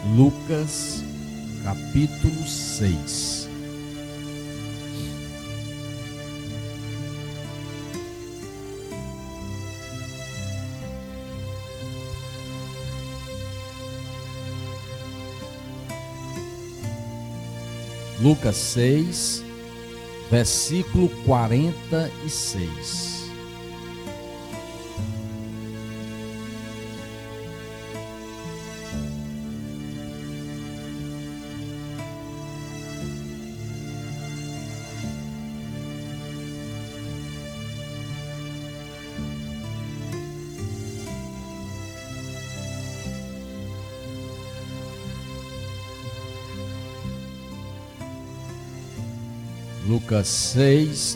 Lucas, capítulo 6. Lucas 6, versículo 46.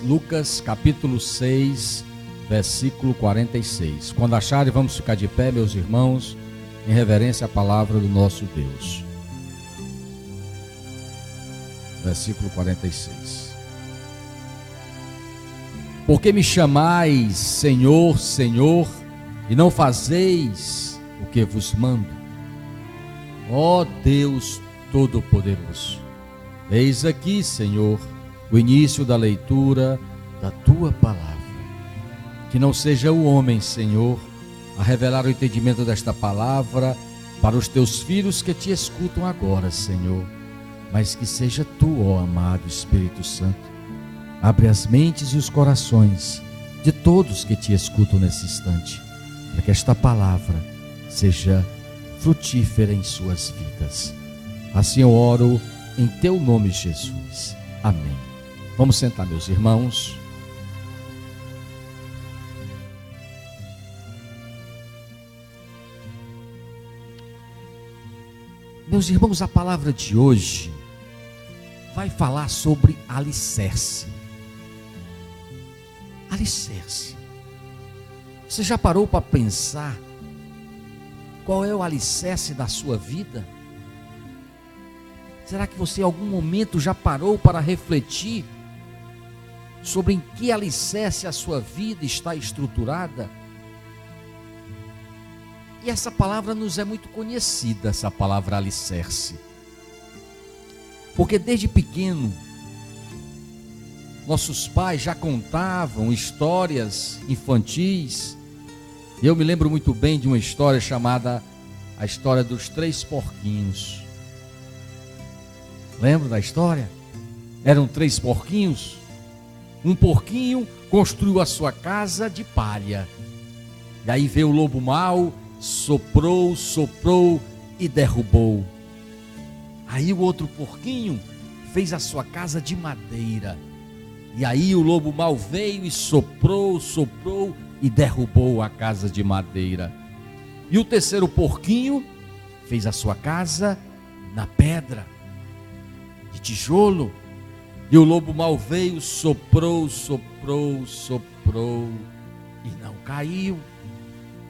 Lucas capítulo 6, versículo 46. Quando acharem, vamos ficar de pé, meus irmãos, em reverência à palavra do nosso Deus. Versículo 46. Porque me chamais Senhor, Senhor, e não fazeis o que vos mando? Ó Deus Todo-Poderoso, eis aqui, Senhor, o início da leitura da tua palavra. Que não seja o homem, Senhor, a revelar o entendimento desta palavra para os teus filhos que te escutam agora, Senhor, mas que seja tu, ó amado Espírito Santo. Abre as mentes e os corações de todos que te escutam nesse instante, para que esta palavra seja frutífera em suas vidas. Assim eu oro em teu nome, Jesus. Amém. Vamos sentar, meus irmãos. Meus irmãos, a palavra de hoje vai falar sobre alicerce. Alicerce. Você já parou para pensar qual é o alicerce da sua vida? Será que você em algum momento já parou para refletir sobre em que alicerce a sua vida está estruturada? E essa palavra nos é muito conhecida, essa palavra alicerce. Porque desde pequeno, nossos pais já contavam histórias infantis. Eu me lembro muito bem de uma história chamada a história dos 3 porquinhos. Lembra da história? Eram 3 porquinhos. Um porquinho construiu a sua casa de palha. E aí veio o lobo mau, soprou e derrubou. Aí o outro porquinho fez a sua casa de madeira. E aí o lobo mau veio e soprou e derrubou a casa de madeira. E o terceiro porquinho fez a sua casa na pedra, de tijolo. E o lobo mau veio, soprou e não caiu.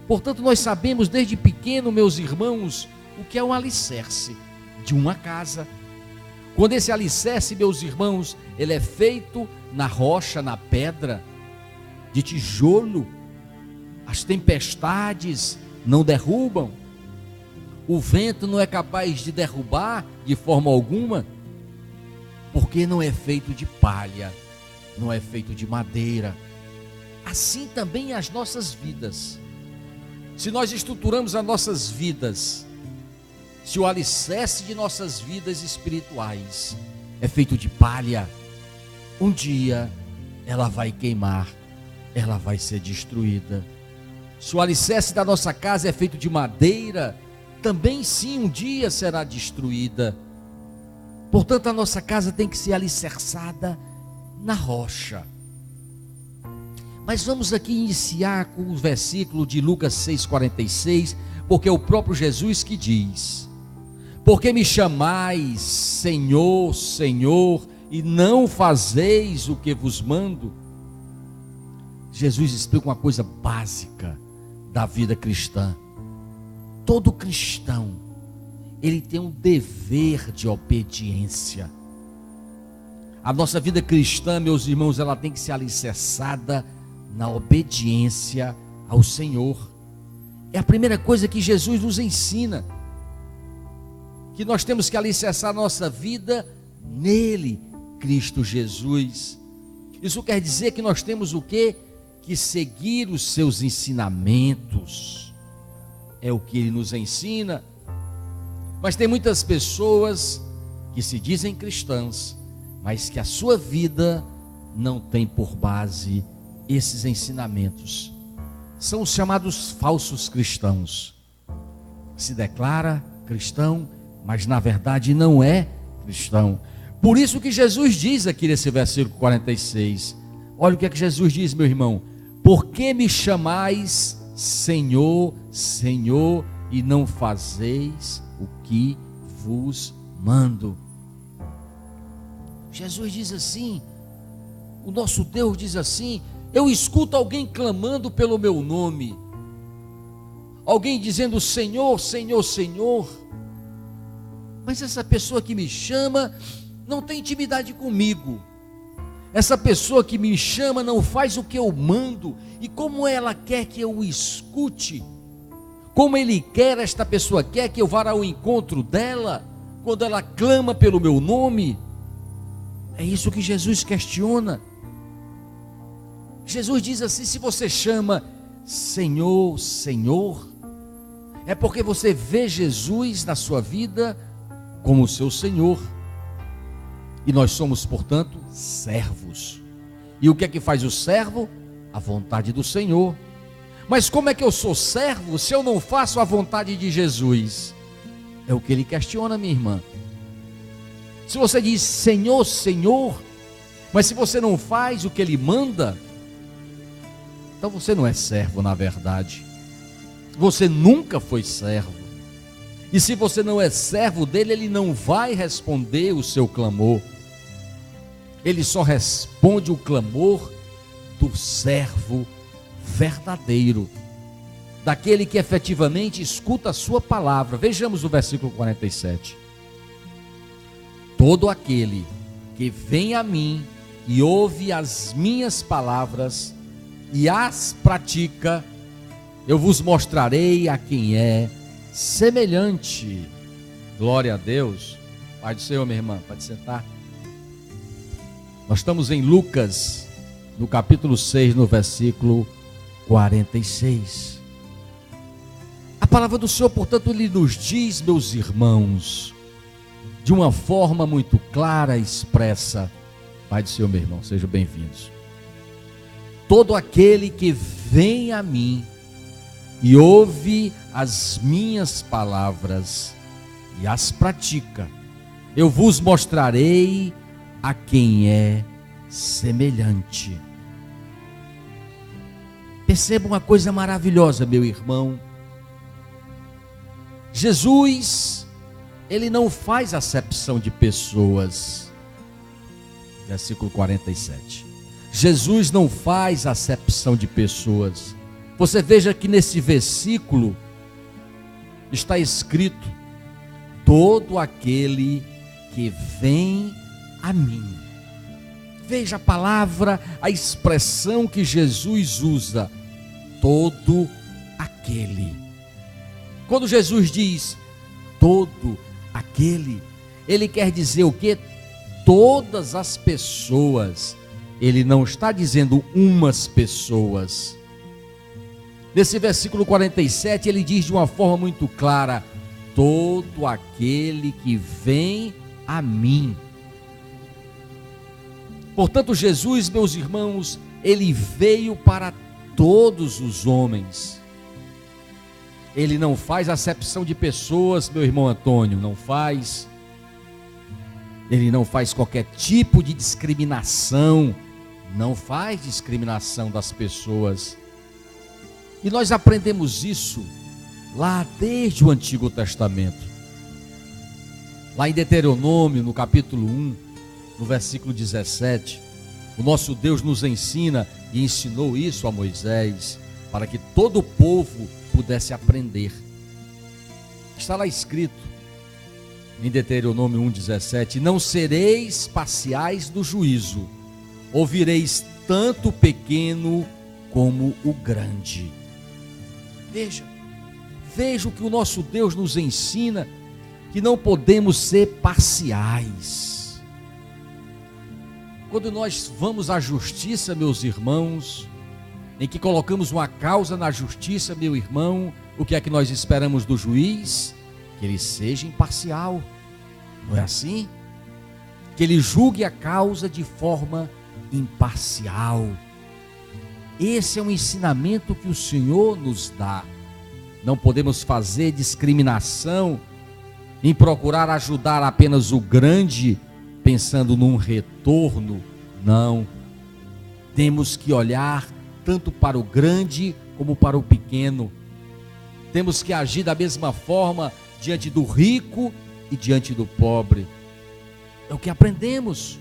Portanto, nós sabemos desde pequeno, meus irmãos, o que é um alicerce de uma casa. Quando esse alicerce, meus irmãos, ele é feito na rocha, na pedra, de tijolo, as tempestades não derrubam, o vento não é capaz de derrubar de forma alguma, porque não é feito de palha, não é feito de madeira. Assim também as nossas vidas. Se nós estruturamos as nossas vidas, se o alicerce de nossas vidas espirituais é feito de palha, um dia ela vai queimar, ela vai ser destruída. Se o alicerce da nossa casa é feito de madeira, também sim um dia será destruída. Portanto, a nossa casa tem que ser alicerçada na rocha. Mas vamos aqui iniciar com o versículo de Lucas 6,46, porque é o próprio Jesus que diz: porque me chamais Senhor, Senhor, e não fazeis o que vos mando? Jesus explica uma coisa básica da vida cristã. Todo cristão, ele tem um dever de obediência. A nossa vida cristã, meus irmãos, ela tem que ser alicerçada na obediência ao Senhor. É a primeira coisa que Jesus nos ensina. que nós temos que alicerçar nossa vida nele, Cristo Jesus. Isso quer dizer que nós temos o quê? Que seguir os seus ensinamentos. É o que ele nos ensina. Mas tem muitas pessoas que se dizem cristãs, mas que a sua vida não tem por base esses ensinamentos. São os chamados falsos cristãos. Se declara cristão, mas na verdade não é cristão. Por isso que Jesus diz aqui nesse versículo 46. Olha o que é que Jesus diz, meu irmão. Por que me chamais Senhor, Senhor, e não fazeis o que vos mando? Jesus diz assim, o nosso Deus diz assim: eu escuto alguém clamando pelo meu nome, alguém dizendo Senhor, Senhor, Senhor, mas essa pessoa que me chama não tem intimidade comigo. Essa pessoa que me chama não faz o que eu mando. E como ela quer que eu o escute, como esta pessoa quer que eu vá ao encontro dela, quando ela clama pelo meu nome. É isso que Jesus questiona. Jesus diz assim: se você chama Senhor, Senhor, é porque você vê Jesus na sua vida como o seu Senhor. E nós somos, portanto, servos. E o que é que faz o servo? A vontade do Senhor. Mas como é que eu sou servo se eu não faço a vontade de Jesus? É o que ele questiona, minha irmã. Se você diz Senhor, Senhor, mas se você não faz o que ele manda, então você não é servo na verdade. Você nunca foi servo. E se você não é servo dele, ele não vai responder o seu clamor. Ele só responde o clamor do servo verdadeiro, daquele que efetivamente escuta a sua palavra. Vejamos o versículo 47. Todo aquele que vem a mim e ouve as minhas palavras e as pratica, eu vos mostrarei a quem é semelhante. Glória a Deus. Pai do Senhor, minha irmã, pode sentar. Nós estamos em Lucas, no capítulo 6, no versículo 46. A palavra do Senhor, portanto, ele nos diz, meus irmãos, de uma forma muito clara e expressa. Pai do Senhor, meu irmão, sejam bem-vindos. Todo aquele que vem a mim e ouve as minhas palavras e as pratica, eu vos mostrarei a quem é semelhante. Perceba uma coisa maravilhosa, meu irmão. Jesus, ele não faz acepção de pessoas. Versículo 47. Jesus não faz acepção de pessoas. Você veja que nesse versículo está escrito: todo aquele que vem a mim. Veja a palavra, a expressão que Jesus usa: todo aquele. Quando Jesus diz todo aquele, ele quer dizer o quê? Todas as pessoas. Ele não está dizendo umas pessoas. Nesse versículo 47, ele diz de uma forma muito clara: todo aquele que vem a mim. Portanto, Jesus, meus irmãos, ele veio para todos os homens. Ele não faz acepção de pessoas, meu irmão Antônio, não faz. Ele não faz qualquer tipo de discriminação, não faz discriminação das pessoas. E nós aprendemos isso lá desde o Antigo Testamento. Lá em Deuteronômio, no capítulo 1, no versículo 17, o nosso Deus nos ensina e ensinou isso a Moisés, para que todo o povo pudesse aprender. Está lá escrito, em Deuteronômio 1,17: não sereis parciais do juízo, ouvireis tanto o pequeno como o grande. Veja o que o nosso Deus nos ensina, que não podemos ser parciais. Quando nós vamos à justiça, meus irmãos, em que colocamos uma causa na justiça, meu irmão, o que é que nós esperamos do juiz? Que ele seja imparcial, não é assim? Que ele julgue a causa de forma imparcial. Esse é um ensinamento que o Senhor nos dá. Não podemos fazer discriminação em procurar ajudar apenas o grande, pensando num retorno. Não. Temos que olhar tanto para o grande como para o pequeno. Temos que agir da mesma forma diante do rico e diante do pobre. É o que aprendemos,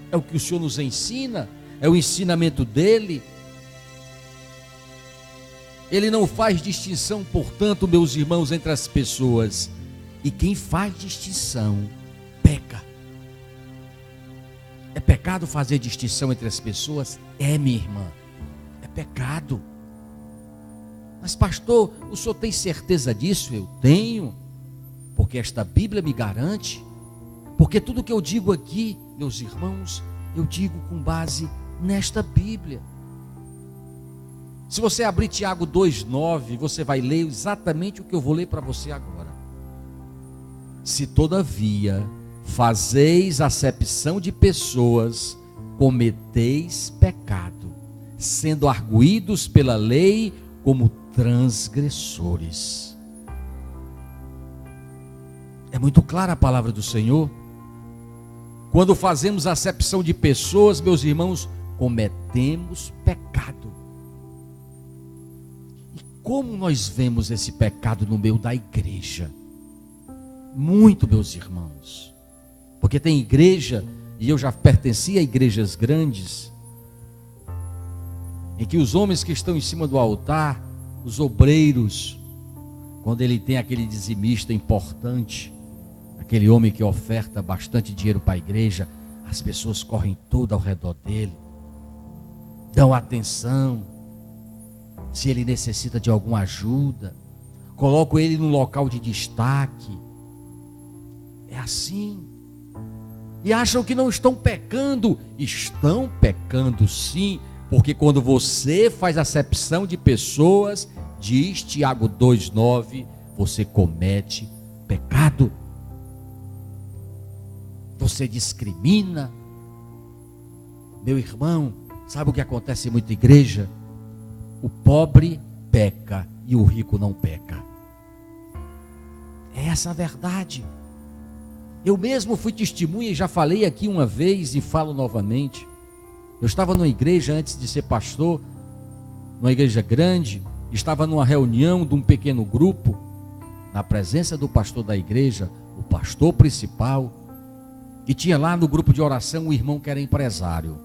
é o que o Senhor nos ensina, é o ensinamento dele. Ele não faz distinção, portanto, meus irmãos, entre as pessoas. E quem faz distinção, peca. É pecado fazer distinção entre as pessoas? É, minha irmã, é pecado. Mas pastor, o senhor tem certeza disso? Eu tenho, porque esta Bíblia me garante. Porque tudo que eu digo aqui, meus irmãos, eu digo com base nesta Bíblia. Se você abrir Tiago 2,9, você vai ler exatamente o que eu vou ler para você agora. Se todavia fazeis acepção de pessoas, cometeis pecado, sendo arguídos pela lei como transgressores. É muito clara a palavra do Senhor. Quando fazemos acepção de pessoas, meus irmãos, cometemos pecado. E como nós vemos esse pecado no meio da igreja? Muito, meus irmãos. Porque tem igreja, e eu já pertenci a igrejas grandes, em que os homens que estão em cima do altar, os obreiros, quando ele tem aquele dizimista importante, aquele homem que oferta bastante dinheiro para a igreja, as pessoas correm tudo ao redor dele, dão atenção, se ele necessita de alguma ajuda, colocam ele num local de destaque. É assim. E acham que não estão pecando. Estão pecando sim, porque quando você faz acepção de pessoas, diz Tiago 2,9, você comete pecado. Você discrimina. Meu irmão, sabe o que acontece em muita igreja? O pobre peca e o rico não peca. É essa a verdade. Eu mesmo fui testemunha e já falei aqui uma vez e falo novamente. Eu estava numa igreja antes de ser pastor, numa igreja grande, estava numa reunião de um pequeno grupo, na presença do pastor da igreja, o pastor principal, e tinha lá no grupo de oração um irmão que era empresário.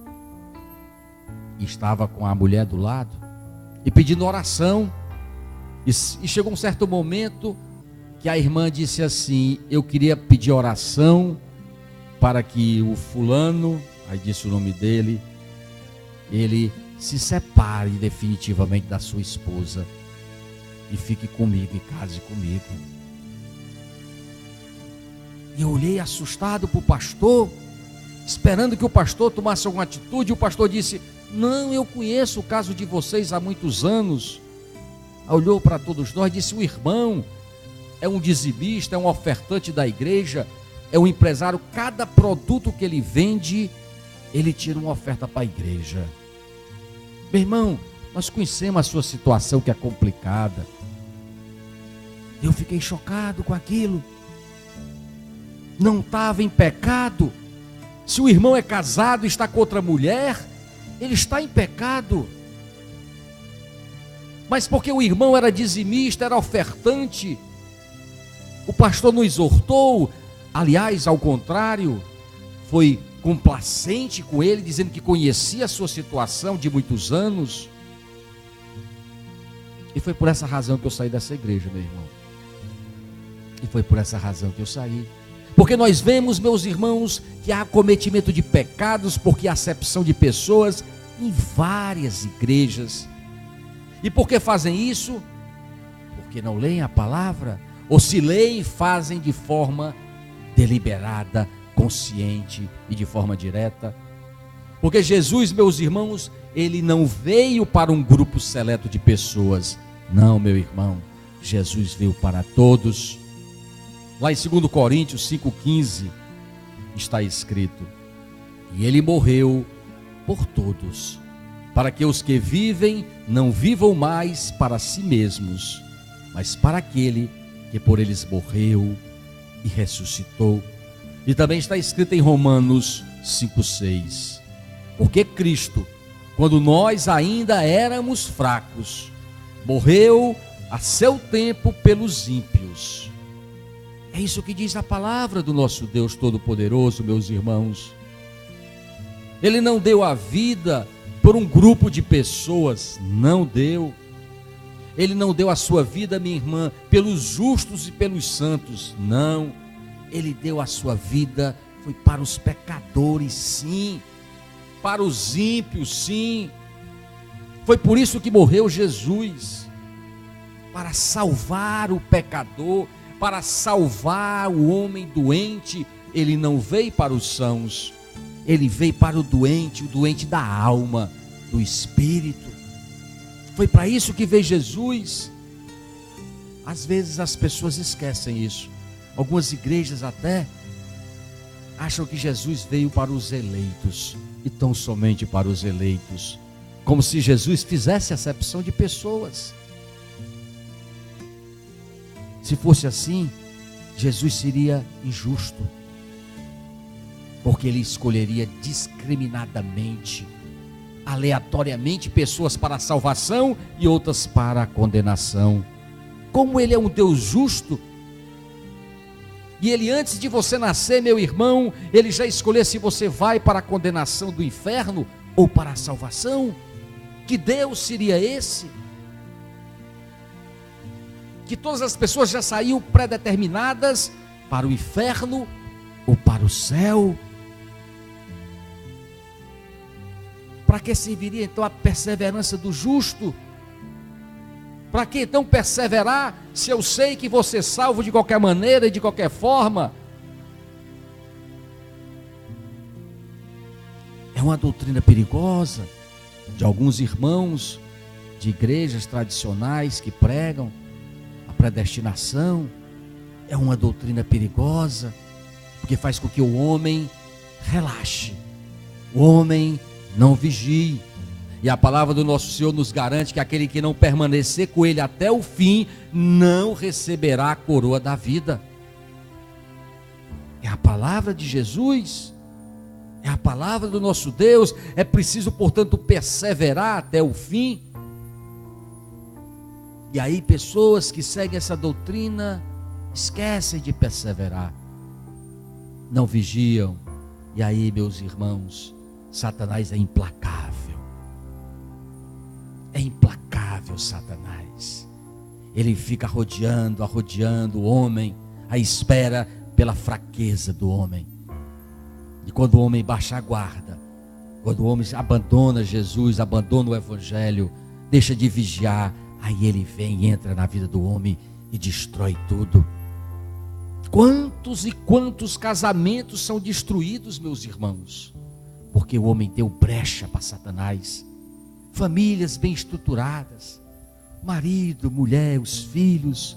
E estava com a mulher do lado e pedindo oração. E chegou um certo momento que a irmã disse assim: eu queria pedir oração para que o fulano, aí disse o nome dele, ele se separe definitivamente da sua esposa e fique comigo e case comigo. E eu olhei assustado para o pastor, esperando que o pastor tomasse alguma atitude. E o pastor disse: não, eu conheço o caso de vocês há muitos anos. Olhou para todos nós e disse: o irmão é um dizimista, é um ofertante da igreja, é um empresário. Cada produto que ele vende, ele tira uma oferta para a igreja. Meu irmão, nós conhecemos a sua situação, que é complicada. Eu fiquei chocado com aquilo. Não estava em pecado. Se o irmão é casado e está com outra mulher, ele está em pecado. Mas porque o irmão era dizimista, era ofertante, o pastor não exortou. Aliás, ao contrário, foi complacente com ele, dizendo que conhecia a sua situação de muitos anos. E foi por essa razão que eu saí dessa igreja, meu irmão. E foi por essa razão que eu saí. Porque nós vemos, meus irmãos, que há cometimento de pecados, porque há acepção de pessoas em várias igrejas. E por que fazem isso? Porque não leem a palavra, ou se leem, fazem de forma deliberada, consciente e de forma direta. Porque Jesus, meus irmãos, ele não veio para um grupo seleto de pessoas. Não, meu irmão, Jesus veio para todos. Lá em 2 Coríntios 5,15 está escrito: e ele morreu por todos, para que os que vivem não vivam mais para si mesmos, mas para aquele que por eles morreu e ressuscitou. E também está escrito em Romanos 5,6: porque Cristo, quando nós ainda éramos fracos, morreu a seu tempo pelos ímpios. É isso que diz a palavra do nosso Deus Todo-Poderoso, meus irmãos. Ele não deu a vida por um grupo de pessoas, não deu. Ele não deu a sua vida, minha irmã, pelos justos e pelos santos, não. Ele deu a sua vida, foi para os pecadores, sim. Para os ímpios, sim. Foi por isso que morreu Jesus, para salvar o pecador, para salvar o homem doente. Ele não veio para os sãos, ele veio para o doente da alma, do espírito. Foi para isso que veio Jesus. Às vezes as pessoas esquecem isso. Algumas igrejas até acham que Jesus veio para os eleitos, e tão somente para os eleitos, como se Jesus fizesse acepção de pessoas. Se fosse assim, Jesus seria injusto, porque ele escolheria discriminadamente, aleatoriamente, pessoas para a salvação e outras para a condenação. Como ele é um Deus justo, e ele, antes de você nascer, meu irmão, ele já escolheu se você vai para a condenação do inferno ou para a salvação. Que Deus seria esse? Que todas as pessoas já saíam predeterminadas para o inferno ou para o céu. Para que serviria então a perseverança do justo? Para que então perseverar, se eu sei que vou ser salvo de qualquer maneira e de qualquer forma? É uma doutrina perigosa de alguns irmãos de igrejas tradicionais que pregam a predestinação. É uma doutrina perigosa, porque faz com que o homem relaxe, o homem não vigie. E a palavra do nosso Senhor nos garante que aquele que não permanecer com ele até o fim, não receberá a coroa da vida. É a palavra de Jesus, é a palavra do nosso Deus. É preciso, portanto, perseverar até o fim. E aí pessoas que seguem essa doutrina esquecem de perseverar, não vigiam. E aí, meus irmãos, Satanás é implacável. É implacável, Satanás. Ele fica arrodeando o homem, à espera pela fraqueza do homem. E quando o homem baixa a guarda, quando o homem abandona Jesus, abandona o Evangelho, deixa de vigiar, aí ele vem e entra na vida do homem e destrói tudo. Quantos e quantos casamentos são destruídos, meus irmãos, porque o homem deu brecha para Satanás. Famílias bem estruturadas, marido, mulher, os filhos,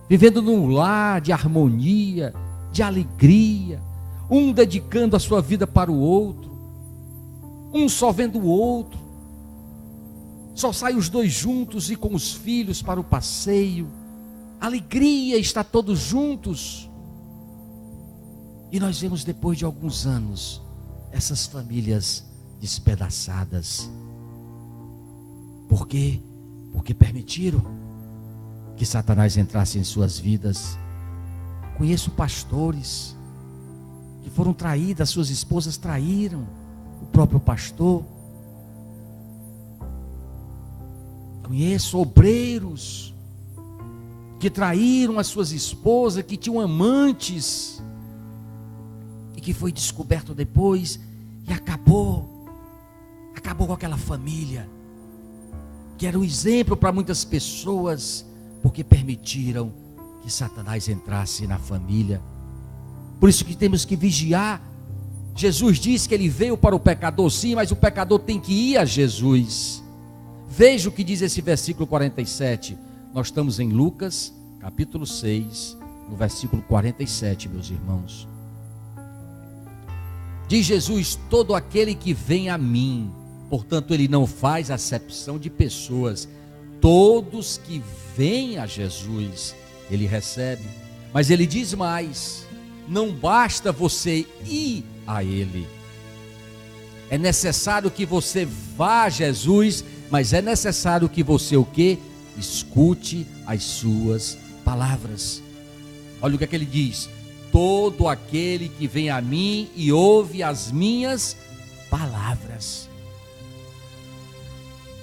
vivendo num lar de harmonia, de alegria, um dedicando a sua vida para o outro, um só vendo o outro, só saem os dois juntos e com os filhos para o passeio, alegria, está todos juntos. E nós vemos depois de alguns anos, essas famílias despedaçadas. Por quê? Porque permitiram que Satanás entrasse em suas vidas. Conheço pastores que foram traídas, suas esposas traíram o próprio pastor. Conheço obreiros que traíram as suas esposas, que tinham amantes, e que foi descoberto depois, e acabou com aquela família, que era um exemplo para muitas pessoas, porque permitiram que que Satanás entrasse na família. Por isso que temos que vigiar. Jesus disse que ele veio para o pecador, sim, mas o pecador tem que ir a Jesus. Veja o que diz esse versículo 47. Nós estamos em Lucas, capítulo 6, no versículo 47, meus irmãos. Diz Jesus: todo aquele que vem a mim, portanto ele não faz acepção de pessoas, todos que vêm a Jesus, ele recebe. Mas ele diz mais: não basta você ir a ele, é necessário que você vá a Jesus, mas é necessário que você o quê? Escute as suas palavras. Olha o que é que ele diz: todo aquele que vem a mim e ouve as minhas palavras.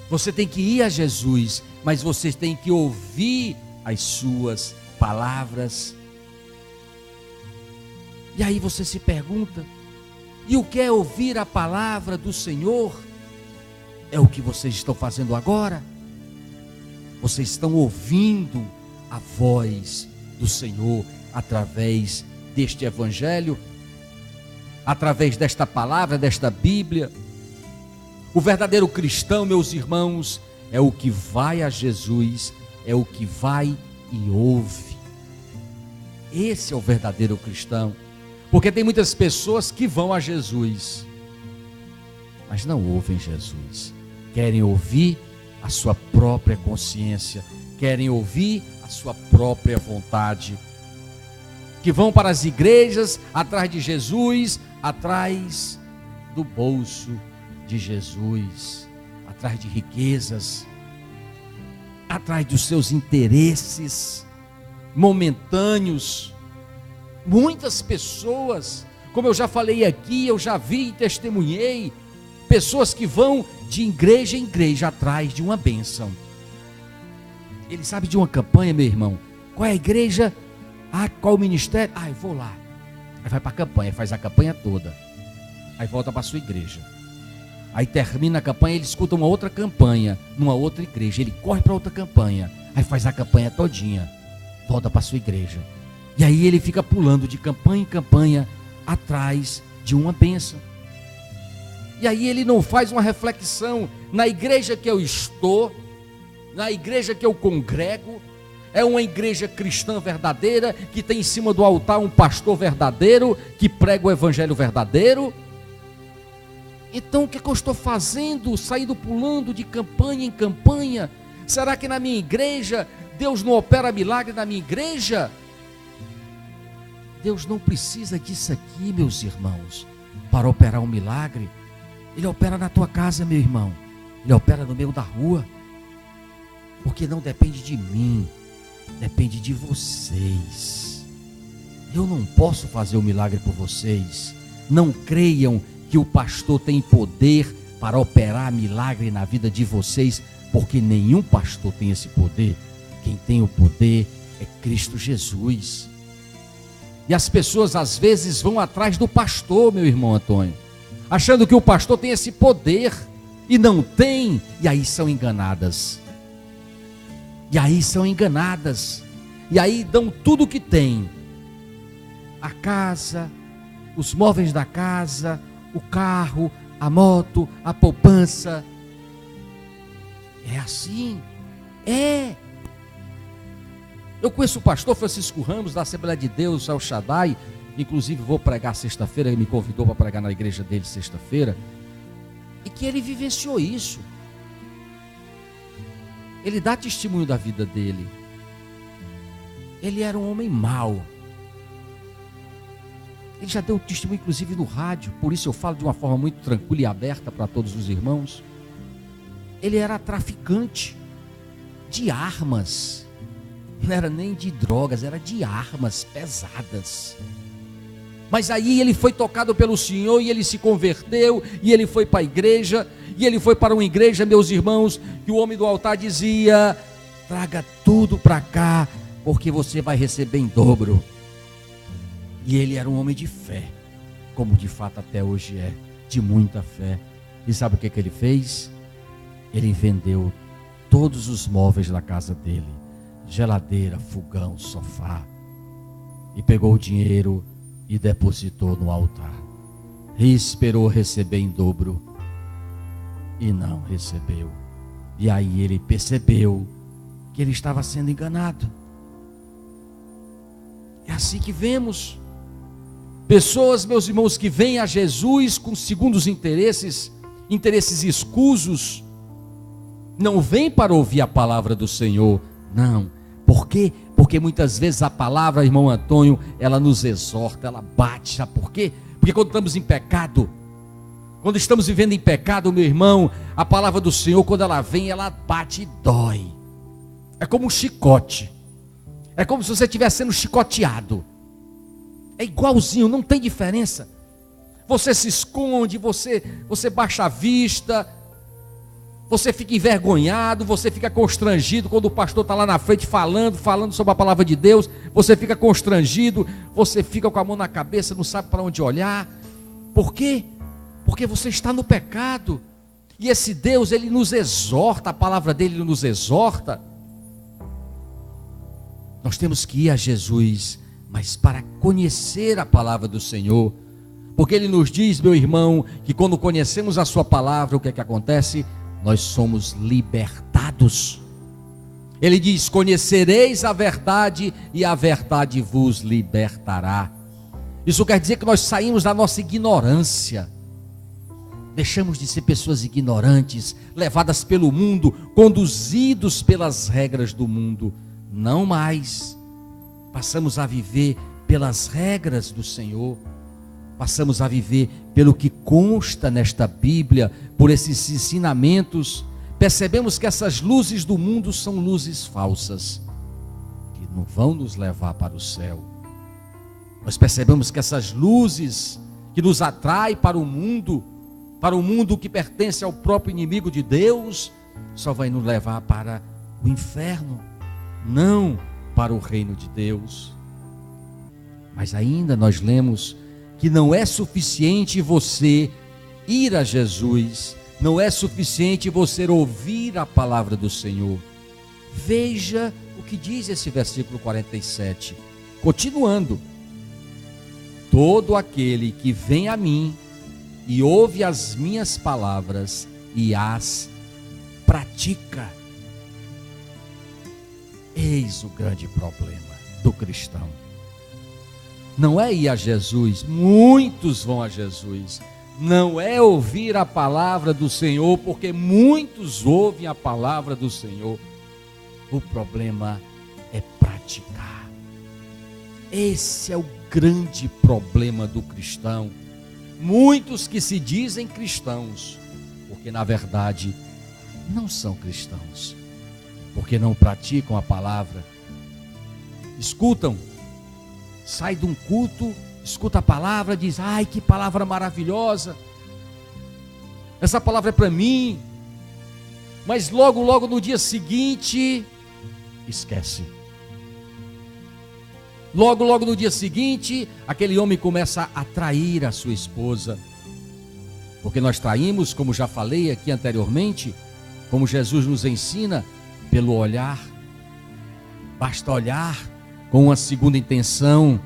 Você tem que ir a Jesus, mas você tem que ouvir as suas palavras. E aí você se pergunta: e o que é ouvir a palavra do Senhor? É o que vocês estão fazendo agora? Vocês estão ouvindo a voz do Senhor através deste evangelho, através desta palavra, desta Bíblia? O verdadeiro cristão, meus irmãos, é o que vai a Jesus, é o que vai e ouve. Esse é o verdadeiro cristão. Porque tem muitas pessoas que vão a Jesus, mas não ouvem Jesus. Querem ouvir a sua própria consciência, querem ouvir a sua própria vontade. Que vão para as igrejas atrás de Jesus, atrás do bolso de Jesus, atrás de riquezas, atrás dos seus interesses momentâneos. Muitas pessoas, como eu já falei aqui, eu já vi e testemunhei, pessoas que vão de igreja em igreja atrás de uma bênção. Ele sabe de uma campanha, meu irmão? Qual é a igreja? Qual o ministério? Eu vou lá. Aí vai para a campanha, faz a campanha toda. Aí volta para a sua igreja. Aí termina a campanha, ele escuta uma outra campanha, numa outra igreja. Ele corre para outra campanha. Aí faz a campanha todinha. Volta para a sua igreja. E aí ele fica pulando de campanha em campanha atrás de uma bênção. E aí ele não faz uma reflexão: na igreja que eu estou, na igreja que eu congrego, é uma igreja cristã verdadeira, que tem em cima do altar um pastor verdadeiro, que prega o evangelho verdadeiro. Então o que eu estou fazendo? Saindo pulando de campanha em campanha? Será que na minha igreja Deus não opera milagre na minha igreja? Deus não precisa disso aqui, meus irmãos, para operar um milagre. Ele opera na tua casa, meu irmão. Ele opera no meio da rua. Porque não depende de mim, depende de vocês. Eu não posso fazer o milagre por vocês. Não creiam que o pastor tem poder para operar milagre na vida de vocês, porque nenhum pastor tem esse poder. Quem tem o poder é Cristo Jesus. E as pessoas às vezes vão atrás do pastor, meu irmão Antônio, achando que o pastor tem esse poder, e não tem, e aí são enganadas. E aí são enganadas, e aí dão tudo o que tem: a casa, os móveis da casa, o carro, a moto, a poupança. É assim, Eu conheço o pastor Francisco Ramos, da Assembleia de Deus, El Shaddai. Inclusive vou pregar sexta-feira, ele me convidou para pregar na igreja dele sexta-feira. E que ele vivenciou isso. Ele dá testemunho da vida dele. Ele era um homem mau. Ele já deu testemunho inclusive no rádio, por isso eu falo de uma forma muito tranquila e aberta para todos os irmãos. Ele era traficante de armas. Não era nem de drogas, era de armas pesadas. Mas aí ele foi tocado pelo Senhor e ele se converteu, e ele foi para a igreja, e ele foi para uma igreja, meus irmãos, que o homem do altar dizia: traga tudo para cá, porque você vai receber em dobro. E ele era um homem de fé, como de fato até hoje é, de muita fé. E sabe o que ele fez? Ele vendeu todos os móveis da casa dele, geladeira, fogão, sofá, e pegou o dinheiro e depositou no altar. E esperou receber em dobro, e não recebeu. E aí ele percebeu que ele estava sendo enganado. É assim que vemos pessoas, meus irmãos, que vêm a Jesus com segundos interesses escusos, não vêm para ouvir a palavra do Senhor, não. Por quê? Porque muitas vezes a palavra, irmão Antônio, ela nos exorta, ela bate, sabe por quê? Porque quando estamos em pecado, quando estamos vivendo em pecado, meu irmão, a palavra do Senhor, quando ela vem, ela bate e dói. É como um chicote. É como se você estivesse sendo chicoteado. É igualzinho, não tem diferença. Você se esconde, você baixa a vista, você fica envergonhado, você fica constrangido quando o pastor está lá na frente falando sobre a palavra de Deus. Você fica constrangido, você fica com a mão na cabeça, não sabe para onde olhar. Por quê? Porque você está no pecado. E esse Deus, ele nos exorta, a palavra dele nos exorta. Nós temos que ir a Jesus, mas para conhecer a palavra do Senhor, porque ele nos diz, meu irmão, que quando conhecemos a sua palavra, o que é que acontece? Nós somos libertados. Ele diz: conhecereis a verdade e a verdade vos libertará. Isso quer dizer que nós saímos da nossa ignorância, deixamos de ser pessoas ignorantes, levadas pelo mundo, conduzidos pelas regras do mundo. Não mais. Passamos a viver pelas regras do Senhor. Passamos a viver pelo que consta nesta Bíblia, por esses ensinamentos. Percebemos que essas luzes do mundo são luzes falsas, que não vão nos levar para o céu. Nós percebemos que essas luzes que nos atraem para o mundo que pertence ao próprio inimigo de Deus, só vai nos levar para o inferno, não para o reino de Deus. Mas ainda nós lemos que não é suficiente você ir a Jesus, não é suficiente você ouvir a palavra do Senhor. Veja o que diz esse versículo 47, continuando: todo aquele que vem a mim e ouve as minhas palavras e as pratica. Eis o grande problema do cristão. Não é ir a Jesus, muitos vão a Jesus. Não é ouvir a palavra do Senhor, porque muitos ouvem a palavra do Senhor. O problema é praticar. Esse é o grande problema do cristão. Muitos que se dizem cristãos, porque na verdade não são cristãos, porque não praticam a palavra. Escutam, sai de um culto, escuta a palavra, diz: ai, que palavra maravilhosa, essa palavra é para mim. Mas logo no dia seguinte, esquece. Logo no dia seguinte, aquele homem começa a trair a sua esposa. Porque nós traímos, como já falei aqui anteriormente, como Jesus nos ensina, pelo olhar. Basta olhar com uma segunda intenção,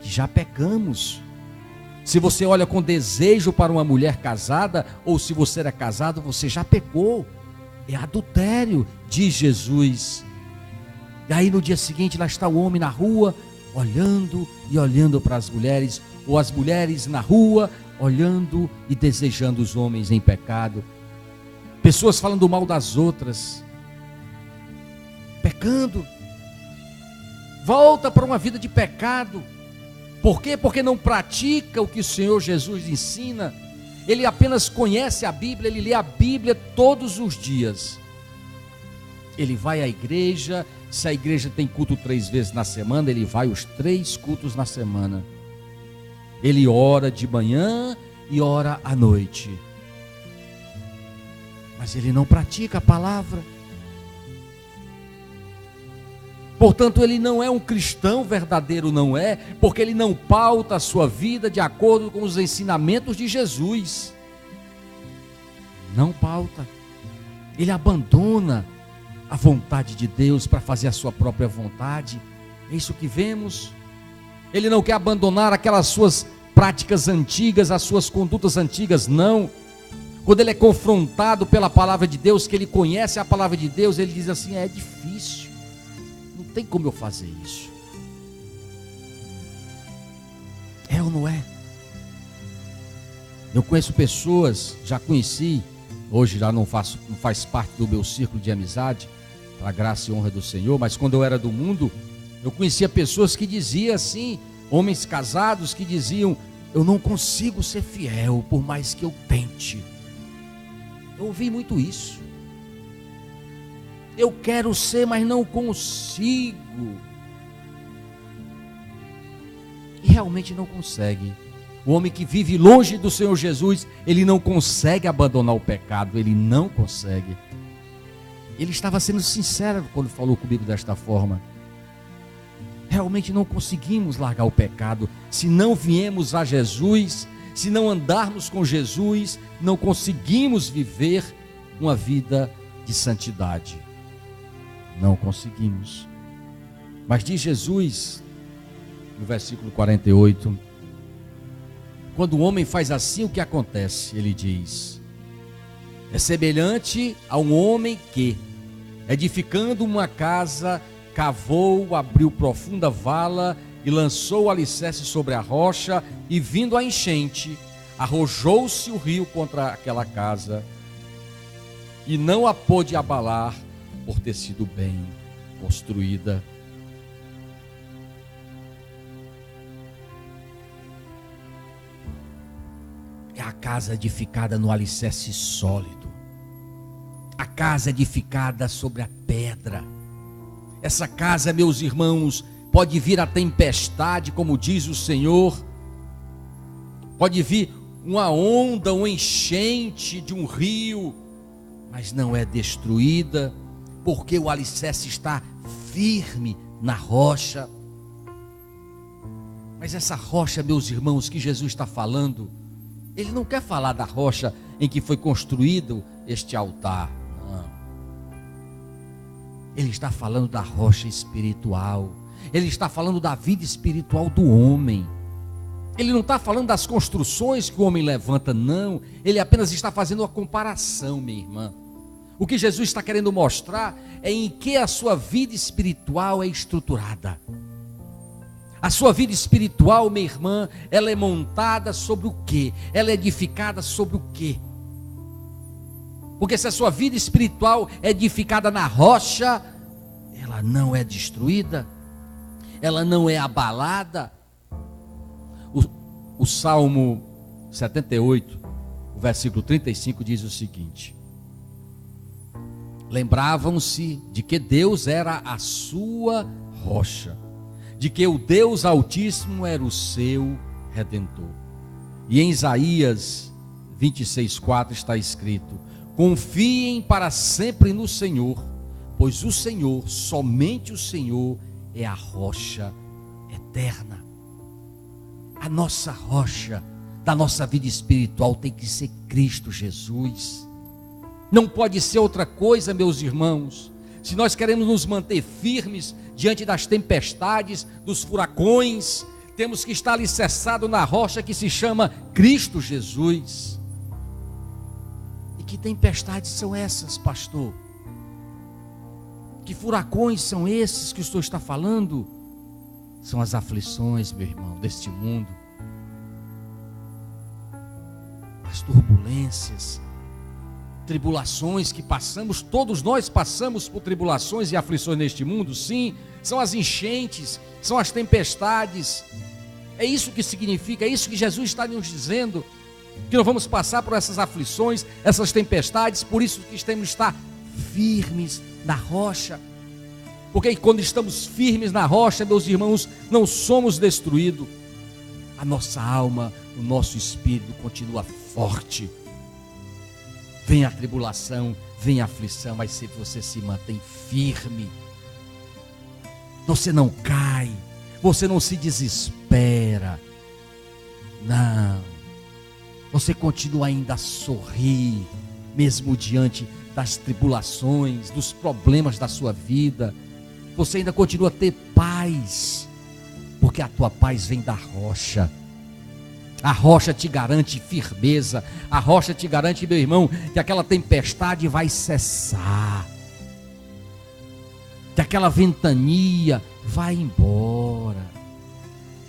que já pecamos. Se você olha com desejo para uma mulher casada, ou se você era casado, você já pecou. É adultério, diz Jesus. E aí no dia seguinte, lá está o homem na rua, olhando para as mulheres, ou as mulheres na rua, olhando e desejando os homens em pecado. Pessoas falando mal das outras, pecando. Volta para uma vida de pecado. Por quê? Porque não pratica o que o Senhor Jesus ensina. Ele apenas conhece a Bíblia, ele lê a Bíblia todos os dias. Ele vai à igreja, se a igreja tem culto 3 vezes na semana, ele vai os 3 cultos na semana. Ele ora de manhã e ora à noite. Mas ele não pratica a palavra. Portanto, ele não é um cristão verdadeiro, não é, porque ele não pauta a sua vida de acordo com os ensinamentos de Jesus. Não pauta. Ele abandona a vontade de Deus para fazer a sua própria vontade. É isso que vemos. Ele não quer abandonar aquelas suas práticas antigas, as suas condutas antigas, não. Quando ele é confrontado pela palavra de Deus, que ele conhece a palavra de Deus, ele diz assim: é difícil, não tem como eu fazer isso. É ou não é? Eu conheço pessoas, já conheci, hoje já não faz parte do meu círculo de amizade, para a graça e honra do Senhor, mas quando eu era do mundo, eu conhecia pessoas que diziam assim, homens casados que diziam: eu não consigo ser fiel, por mais que eu tente. Eu ouvi muito isso. Eu quero ser, mas não consigo. E realmente não consegue. O homem que vive longe do Senhor Jesus, ele não consegue abandonar o pecado, ele não consegue. Ele estava sendo sincero quando falou comigo desta forma. Realmente não conseguimos largar o pecado. Se não viemos a Jesus, se não andarmos com Jesus, não conseguimos viver uma vida de santidade. Não conseguimos. Mas diz Jesus, no versículo 48, quando o homem faz assim, o que acontece? Ele diz: é semelhante a um homem que, edificando uma casa, cavou, abriu profunda vala e lançou o alicerce sobre a rocha, e vindo a enchente, arrojou-se o rio contra aquela casa, e não a pôde abalar, por ter sido bem construída. É a casa edificada no alicerce sólido, a casa edificada sobre a pedra. Essa casa, meus irmãos, pode vir a tempestade, como diz o Senhor, pode vir uma onda, uma enchente de um rio, mas não é destruída, porque o alicerce está firme na rocha. Mas essa rocha, meus irmãos, que Jesus está falando, ele não quer falar da rocha em que foi construído este altar, não. Ele está falando da rocha espiritual. Ele está falando da vida espiritual do homem. Ele não está falando das construções que o homem levanta, não. Ele apenas está fazendo uma comparação, minha irmã. O que Jesus está querendo mostrar é em que a sua vida espiritual é estruturada. A sua vida espiritual, minha irmã, ela é montada sobre o quê? Ela é edificada sobre o quê? Porque se a sua vida espiritual é edificada na rocha, ela não é destruída, ela não é abalada. O Salmo 78, o versículo 35 diz o seguinte: lembravam-se de que Deus era a sua rocha, de que o Deus Altíssimo era o seu Redentor. E em Isaías 26:4 está escrito: confiem para sempre no Senhor, pois o Senhor, somente o Senhor, é a rocha eterna. A nossa rocha da nossa vida espiritual tem que ser Cristo Jesus. Não pode ser outra coisa, meus irmãos. Se nós queremos nos manter firmes diante das tempestades, dos furacões, temos que estar alicerçados na rocha que se chama Cristo Jesus. E que tempestades são essas, pastor? Que furacões são esses que o senhor está falando? São as aflições, meu irmão, deste mundo, as turbulências, tribulações que passamos. Todos nós passamos por tribulações e aflições neste mundo, sim. São as enchentes, são as tempestades. É isso que significa, é isso que Jesus está nos dizendo, que nós vamos passar por essas aflições, essas tempestades. Por isso que temos que estar firmes na rocha, porque quando estamos firmes na rocha, meus irmãos, não somos destruídos. A nossa alma, o nosso espírito continua forte. Vem a tribulação, vem a aflição, mas se você se mantém firme, você não cai, você não se desespera, não, você continua ainda a sorrir, mesmo diante das tribulações, dos problemas da sua vida, você ainda continua a ter paz, porque a tua paz vem da rocha. A rocha te garante firmeza, a rocha te garante, meu irmão, que aquela tempestade vai cessar, que aquela ventania vai embora,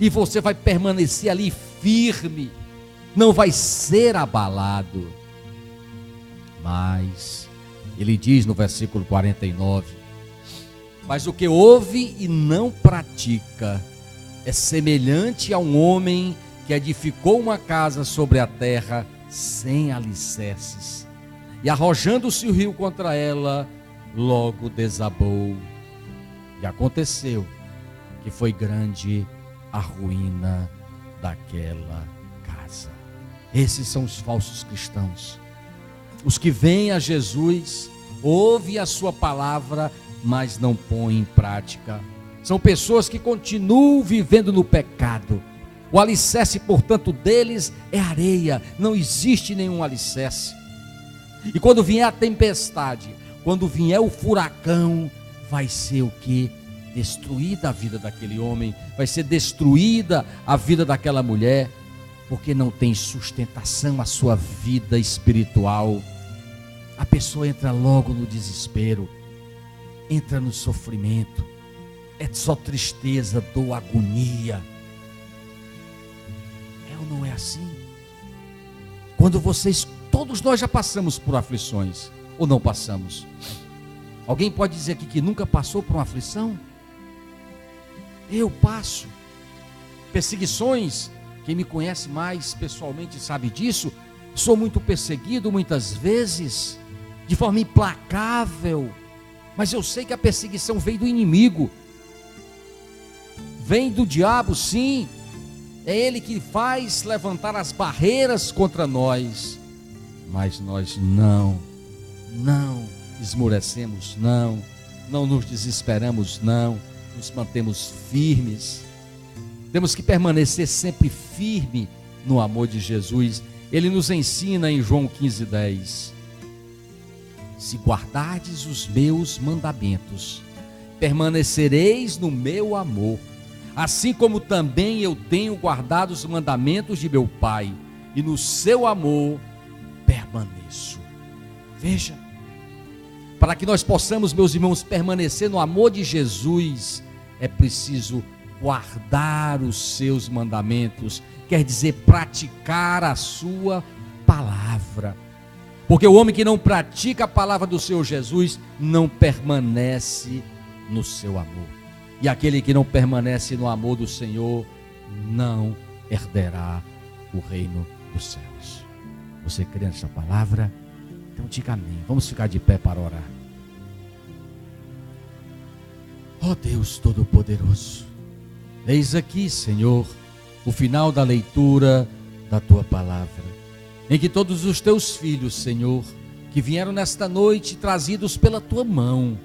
e você vai permanecer ali firme, não vai ser abalado. Mas ele diz no versículo 49, mas o que ouve e não pratica é semelhante a um homem que edificou uma casa sobre a terra sem alicerces, e arrojando-se o rio contra ela, logo desabou. E aconteceu que foi grande a ruína daquela casa. Esses são os falsos cristãos, os que vêm a Jesus, ouvem a sua palavra, mas não põem em prática. São pessoas que continuam vivendo no pecado. O alicerce, portanto, deles é areia, não existe nenhum alicerce. E quando vier a tempestade, quando vier o furacão, vai ser o que? Destruída a vida daquele homem, vai ser destruída a vida daquela mulher, porque não tem sustentação a sua vida espiritual. A pessoa entra logo no desespero, entra no sofrimento, é só tristeza, dor, agonia. É ou não é assim? Quando todos nós já passamos por aflições, ou não passamos? Alguém pode dizer aqui que nunca passou por uma aflição? Eu passo. Perseguições, quem me conhece mais pessoalmente sabe disso. Sou muito perseguido muitas vezes, de forma implacável, mas eu sei que a perseguição vem do inimigo, vem do diabo, sim. É ele que faz levantar as barreiras contra nós, mas nós não esmorecemos, não nos desesperamos, não, nos mantemos firmes. Temos que permanecer sempre firme no amor de Jesus. Ele nos ensina em João 15:10: se guardardes os meus mandamentos, permanecereis no meu amor, assim como também eu tenho guardado os mandamentos de meu Pai, e no seu amor permaneço. Veja, para que nós possamos, meus irmãos, permanecer no amor de Jesus, é preciso guardar os seus mandamentos, quer dizer, praticar a sua palavra. Porque o homem que não pratica a palavra do Senhor Jesus não permanece no seu amor. E aquele que não permanece no amor do Senhor não herderá o reino dos céus. Você crê nessa palavra? Então diga amém. Vamos ficar de pé para orar. Ó Deus Todo-Poderoso, eis aqui, Senhor, o final da leitura da Tua palavra, em que todos os Teus filhos, Senhor, que vieram nesta noite trazidos pela Tua mão,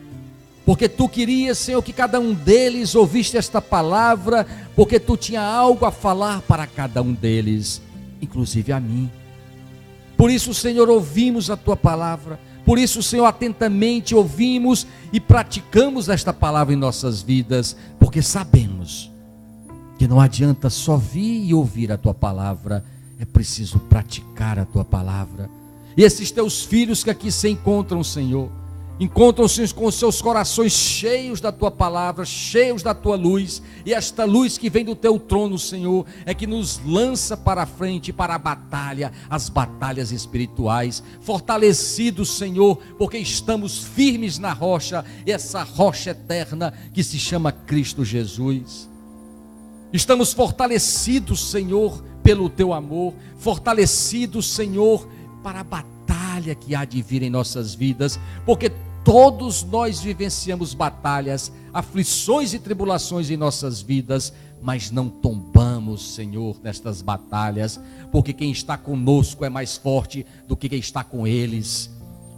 porque Tu querias, Senhor, que cada um deles ouvisse esta palavra, porque Tu tinha algo a falar para cada um deles, inclusive a mim. Por isso, Senhor, ouvimos a Tua palavra. Por isso, Senhor, atentamente ouvimos e praticamos esta palavra em nossas vidas, porque sabemos que não adianta só vir e ouvir a Tua palavra, é preciso praticar a Tua palavra. E esses Teus filhos que aqui se encontram, Senhor, encontram-se com os seus corações cheios da Tua palavra, cheios da Tua luz, e esta luz que vem do Teu trono, Senhor, é que nos lança para a frente, para a batalha, as batalhas espirituais, fortalecidos, Senhor, porque estamos firmes na rocha, essa rocha eterna que se chama Cristo Jesus. Estamos fortalecidos, Senhor, pelo Teu amor, fortalecidos, Senhor, para a batalha que há de vir em nossas vidas, porque todos nós vivenciamos batalhas, aflições e tribulações em nossas vidas, mas não tombamos, Senhor, nestas batalhas, porque quem está conosco é mais forte do que quem está com eles,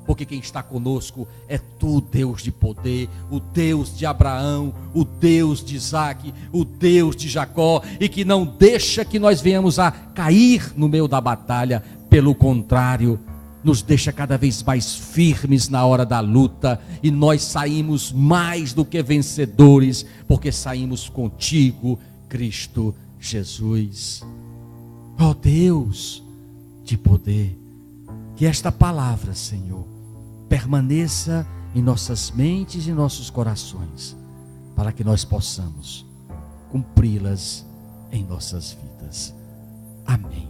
porque quem está conosco é Tu, Deus de poder, o Deus de Abraão, o Deus de Isaque, o Deus de Jacó, e que não deixa que nós venhamos a cair no meio da batalha, pelo contrário, nos deixa cada vez mais firmes na hora da luta, e nós saímos mais do que vencedores, porque saímos contigo, Cristo Jesus. Ó Deus de poder, que esta palavra, Senhor, permaneça em nossas mentes e nossos corações, para que nós possamos cumpri-las em nossas vidas. Amém.